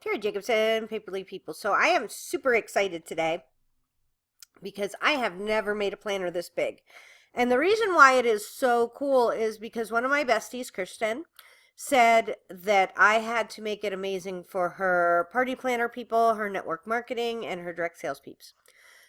Terry Jacobson, Paperly People. So I am super excited today because I have never made a planner this big. And the reason why it is so cool is because one of my besties, Kristen, said that I had to make it amazing for her party planner people, her network marketing, and her direct sales peeps.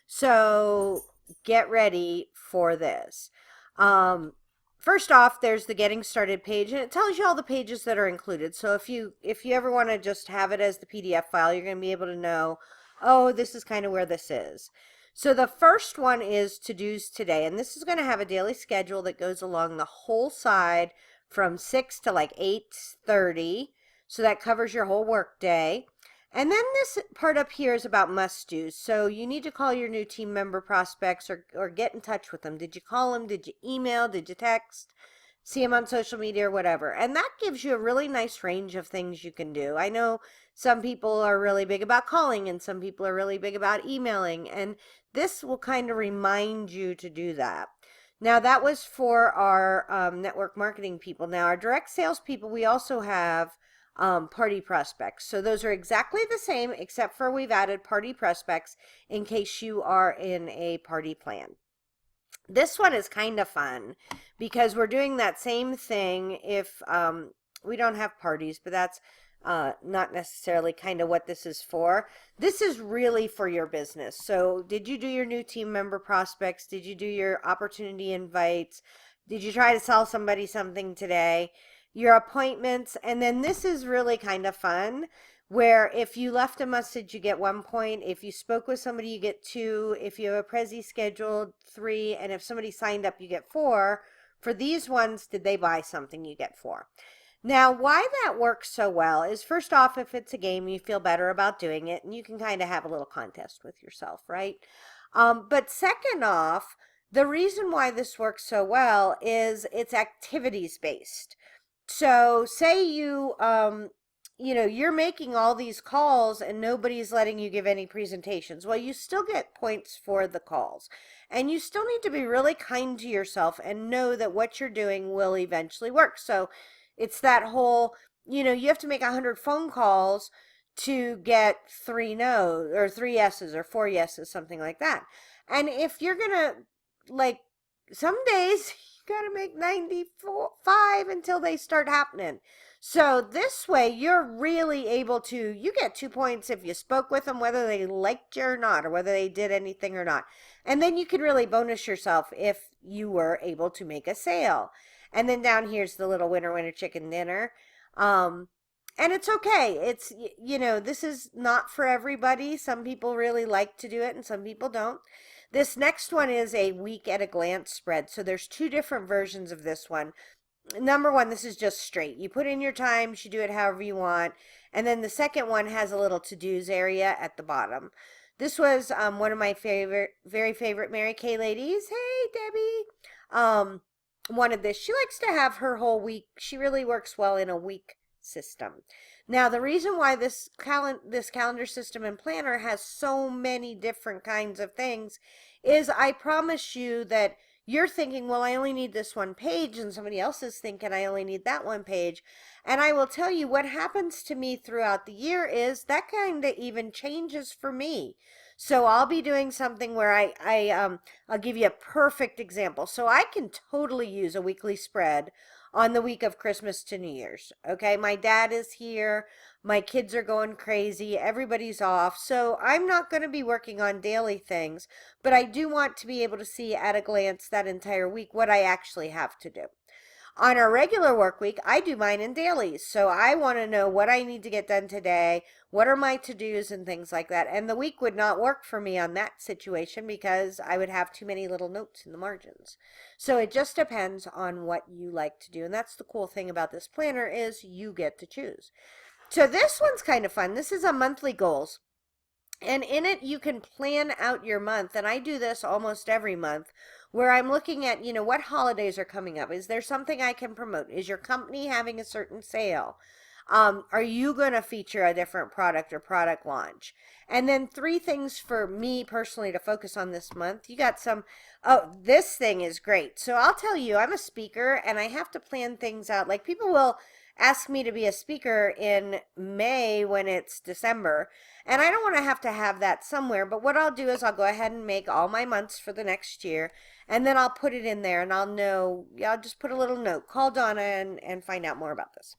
So get ready for this. Um, First off, there's the getting started page, and it tells you all the pages that are included. So if you ever want to just have it as the PDF file, you're going to be able to know, oh, this is kind of where this is. So the first one is to-dos today, and this is going to have a daily schedule that goes along the whole side from 6 to like 8:30. So that covers your whole work day. And then this part up here is about must-dos. So you need to call your new team member prospects or get in touch with them. Did you call them? Did you email? Did you text? See them on social media or whatever. And that gives you a really nice range of things you can do. I know some people are really big about calling and some people are really big about emailing. And this will kind of remind you to do that. Now that was for our network marketing people. Now our direct sales people, we also have party prospects. So those are exactly the same, except for we've added party prospects in case you are in a party plan. This one is kind of fun because we're doing that same thing if we don't have parties, but that's not necessarily kind of what this is for. This is really for your business. So did you do your new team member prospects? Did you do your opportunity invites? Did you try to sell somebody something today? Your appointments, and then this is really kind of fun where if you left a message you get 1 point, if you spoke with somebody you get 2, if you have a Prezi scheduled 3, and if somebody signed up you get 4. For these ones, did they buy something, you get 4. Now why that works so well is, first off, if it's a game you feel better about doing it and you can kind of have a little contest with yourself, right? But second off, the reason why this works so well is it's activities based. So say you're making all these calls and nobody's letting you give any presentations. Well, you still get points for the calls. And you still need to be really kind to yourself and know that what you're doing will eventually work. So it's that whole, you have to make 100 phone calls to get 3 no's or 3 yeses or 4 yeses, something like that. And if you're going to, like, some days you got to make 95 until they start happening. So this way you're really able to, you get 2 points if you spoke with them, whether they liked you or not, or whether they did anything or not. And then you can really bonus yourself if you were able to make a sale. And then down here's the little winner chicken dinner. And it's okay. It's, this is not for everybody. Some people really like to do it and some people don't. This next one is a week at a glance spread. So there's 2 different versions of this one. Number 1, this is just straight. You put in your times, you do it however you want. And then the second one has a little to-dos area at the bottom. This was one of my very favorite Mary Kay ladies. Hey, Debbie. Wanted this. She likes to have her whole week. She really works well in a week system. Now, the reason why this calendar system and planner has so many different kinds of things is I promise you that you're thinking, well, I only need this 1 page, and somebody else is thinking I only need that 1 page. And I will tell you what happens to me throughout the year is that kind of even changes for me. So I'll be doing something where I'll give you a perfect example. So I can totally use a weekly spread on the week of Christmas to New Year's. Okay, my dad is here. My kids are going crazy. Everybody's off. So I'm not going to be working on daily things, but I do want to be able to see at a glance that entire week what I actually have to do. On a regular work week, I do mine in dailies. So I want to know what I need to get done today, what are my to-dos and things like that. And the week would not work for me on that situation because I would have too many little notes in the margins. So it just depends on what you like to do. And that's the cool thing about this planner is you get to choose. So this one's kind of fun. This is a monthly goals. And in it, you can plan out your month. And I do this almost every month where I'm looking at, what holidays are coming up. Is there something I can promote? Is your company having a certain sale? Are you going to feature a different product or product launch? And then 3 things for me personally to focus on this month. You got some, oh, this thing is great. So I'll tell you, I'm a speaker and I have to plan things out. Like people will ask me to be a speaker in May when it's December. And I don't want to have that somewhere, but what I'll do is I'll go ahead and make all my months for the next year, and then I'll put it in there, and I'll know, yeah, I'll just put a little note, call Donna and find out more about this.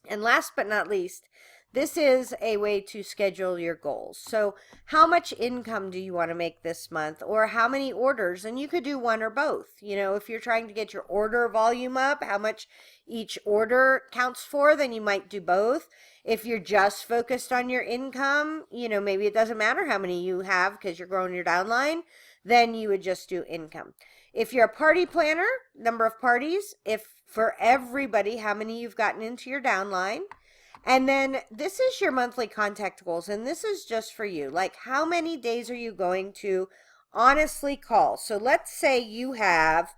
And last but not least, this is a way to schedule your goals. So how much income do you want to make this month, or how many orders? And you could do one or both. You know, if you're trying to get your order volume up, how much each order counts for, then you might do both. If you're just focused on your income, you know, maybe it doesn't matter how many you have because you're growing your downline, then you would just do income. If you're a party planner, number of parties, if for everybody, how many you've gotten into your downline. And then this is your monthly contact goals, and this is just for you. Like, how many days are you going to honestly call? So let's say you have,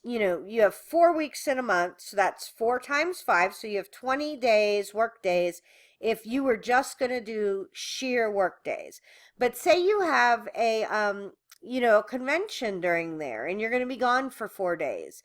you have 4 weeks in a month, so that's 4 times 5, so you have 20 days, work days, if you were just going to do sheer work days. But say you have a convention during there, and you're going to be gone for 4 days.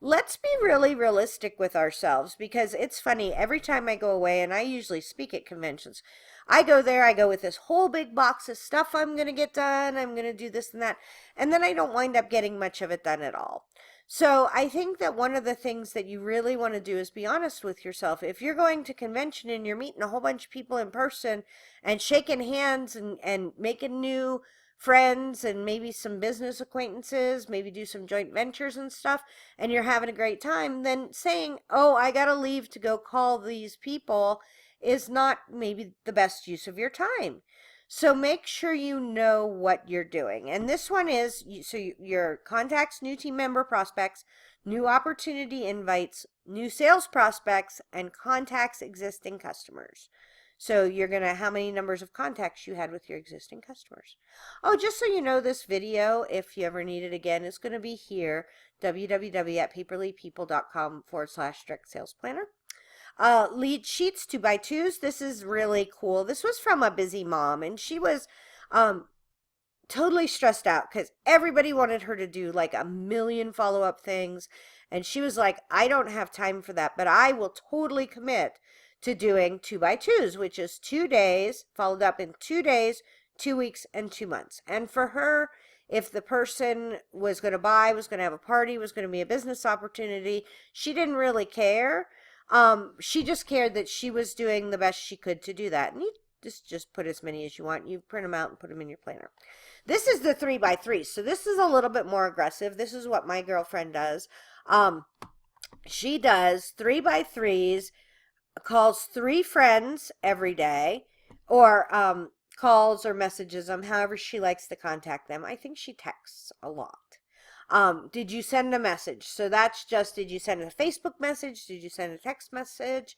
Let's be really realistic with ourselves, because it's funny, every time I go away, and I usually speak at conventions, I go there, I go with this whole big box of stuff I'm going to get done, I'm going to do this and that, and then I don't wind up getting much of it done at all. So I think that one of the things that you really want to do is be honest with yourself. If you're going to convention and you're meeting a whole bunch of people in person and shaking hands and making new friends and maybe some business acquaintances, maybe do some joint ventures and stuff, and you're having a great time, then saying, oh, I gotta leave to go call these people is not maybe the best use of your time. So make sure you know what you're doing. And this one is, your contacts, new team member prospects, new opportunity invites, new sales prospects, and contacts existing customers. So you're going to, how many numbers of contacts you had with your existing customers. Oh, just so you know, this video, if you ever need it again, is going to be here, www.paperlypeople.com/direct sales planner. Lead sheets 2x2s. This is really cool. This was from a busy mom, and she was totally stressed out because everybody wanted her to do like a million follow-up things. And she was like, I don't have time for that, but I will totally commit to doing 2x2s, which is 2 days followed up in 2 days, 2 weeks, and 2 months. And for her, if the person was going to buy, was going to have a party, was going to be a business opportunity, she didn't really care. She just cared that she was doing the best she could to do that. And you just put as many as you want. You print them out and put them in your planner. This is the 3x3. So this is a little bit more aggressive. This is what my girlfriend does. She does 3x3s, calls 3 friends every day, or calls or messages them, however she likes to contact them. I think she texts a lot. Did you send a message? So that's just, did you send a Facebook message? Did you send a text message?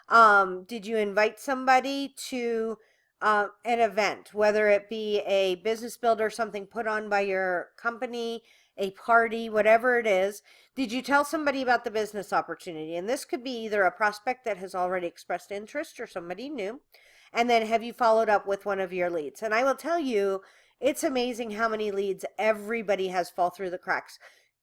Did you invite somebody to an event, whether it be a business builder, something put on by your company, a party, whatever it is? Did you tell somebody about the business opportunity? And this could be either a prospect that has already expressed interest or somebody new. And then have you followed up with one of your leads? And I will tell you, it's amazing how many leads everybody has fall through the cracks.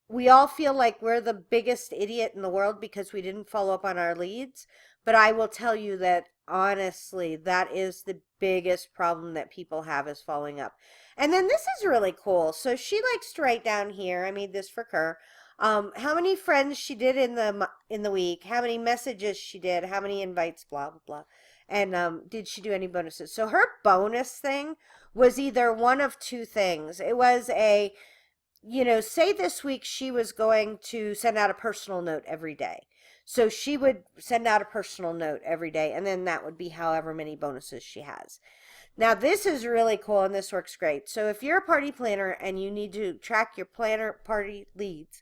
We all feel like we're the biggest idiot in the world because we didn't follow up on our leads. But I will tell you that honestly, that is the biggest problem that people have, is following up. And then this is really cool. So she likes to write down here, I made this for her, how many friends she did in the week, how many messages she did, how many invites, blah, blah, blah. And did she do any bonuses? So her bonus thing was either one of 2 things. It was a, say this week she was going to send out a personal note every day. So she would send out a personal note every day, and then that would be however many bonuses she has. Now this is really cool, and this works great. So if you're a party planner and you need to track your planner party leads,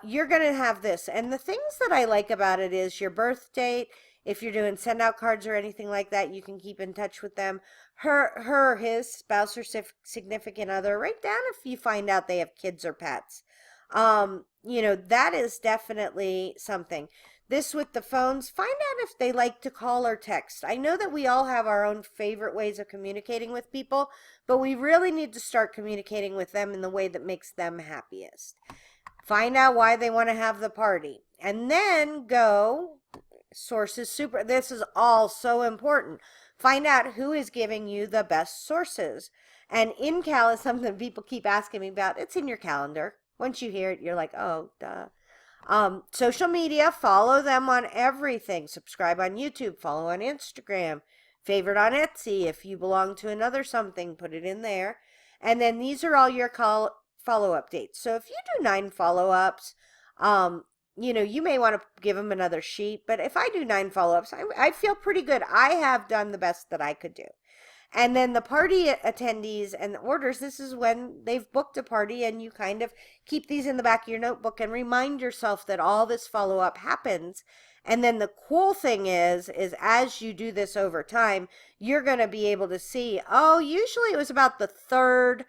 you're going to have this. And the things that I like about it is your birth date. If you're doing send out cards or anything like that, you can keep in touch with them. His spouse or significant other. Write down if you find out they have kids or pets. That is definitely something. This with the phones, find out if they like to call or text. I know that we all have our own favorite ways of communicating with people, but we really need to start communicating with them in the way that makes them happiest. Find out why they want to have the party. And then go sources super. This is all so important. Find out who is giving you the best sources. And in-cal is something people keep asking me about. It's in your calendar. Once you hear it, you're like, oh, duh. Social media, follow them on everything. Subscribe on YouTube, follow on Instagram, favorite on Etsy. If you belong to another something, put it in there. And then these are all your follow-up dates. So if you do 9 follow-ups, you may want to give them another sheet. But if I do 9 follow-ups, I feel pretty good. I have done the best that I could do. And then the party attendees and the orders, this is when they've booked a party, and you kind of keep these in the back of your notebook and remind yourself that all this follow-up happens. And then the cool thing is as you do this over time, you're going to be able to see, oh, usually it was about the 3rd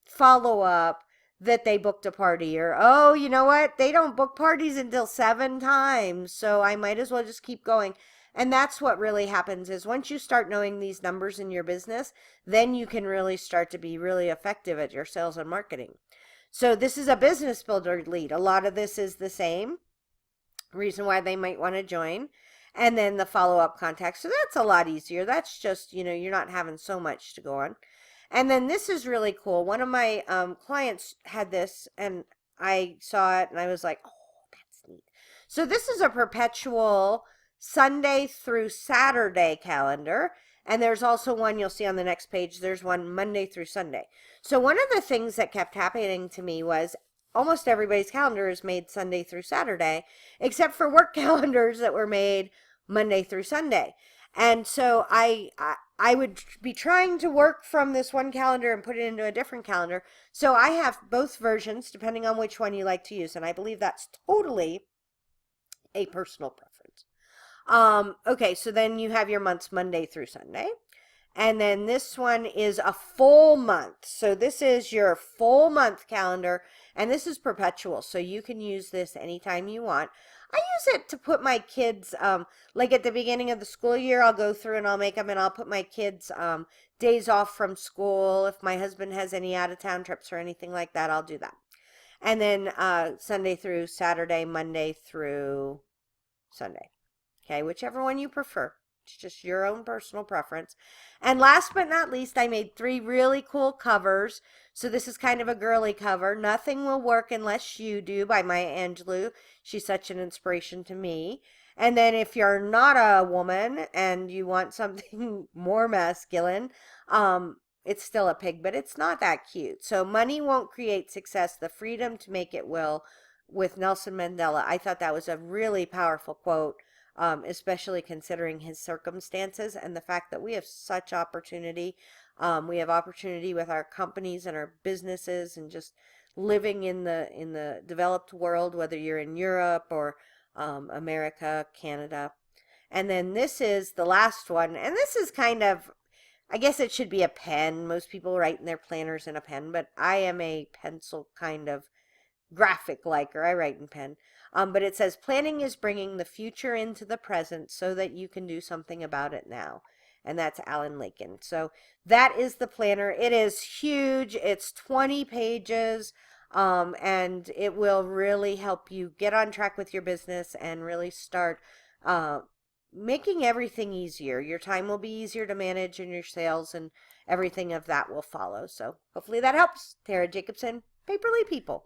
follow-up that they booked a party, or, oh, you know what? They don't book parties until 7 times, so I might as well just keep going. And that's what really happens is once you start knowing these numbers in your business, then you can really start to be really effective at your sales and marketing. So this is a business builder lead. A lot of this is the same reason why they might want to join. And then the follow-up contact. So that's a lot easier. That's just, you're not having so much to go on. And then this is really cool. One of my clients had this, and I saw it and I was like, oh, that's neat. So this is a perpetual Sunday through Saturday calendar. And there's also one you'll see on the next page. There's one Monday through Sunday. So one of the things that kept happening to me was almost everybody's calendar is made Sunday through Saturday, except for work calendars that were made Monday through Sunday. And so I would be trying to work from this one calendar and put it into a different calendar. So I have both versions depending on which one you like to use. And I believe that's totally a personal preference. Okay, so then you have your months Monday through Sunday. And then this one is a full month. So this is your full month calendar, and this is perpetual. So you can use this anytime you want. I use it to put my kids, like at the beginning of the school year, I'll go through and I'll make them, and I'll put my kids days off from school. If my husband has any out-of-town trips or anything like that, I'll do that. And then Sunday through Saturday, Monday through Sunday. Okay, whichever one you prefer. It's just your own personal preference. And last but not least, I made 3 really cool covers. So this is kind of a girly cover. Nothing Will Work Unless You Do by Maya Angelou. She's such an inspiration to me. And then if you're not a woman and you want something more masculine, it's still a pig, but it's not that cute. So Money Won't Create Success, The Freedom to Make It Will, with Nelson Mandela. I thought that was a really powerful quote. Especially considering his circumstances and the fact that we have such opportunity. We have opportunity with our companies and our businesses and just living in the developed world, whether you're in Europe or America, Canada. And then this is the last one. And this is kind of, I guess it should be a pen. Most people write in their planners in a pen, but I am a pencil kind of graphic liker. I write in pen. But it says, planning is bringing the future into the present so that you can do something about it now. And that's Alan Laken. So that is the planner. It is huge. It's 20 pages. And it will really help you get on track with your business and really start making everything easier. Your time will be easier to manage, and your sales and everything of that will follow. So hopefully that helps. Tara Jacobson, Paperly People.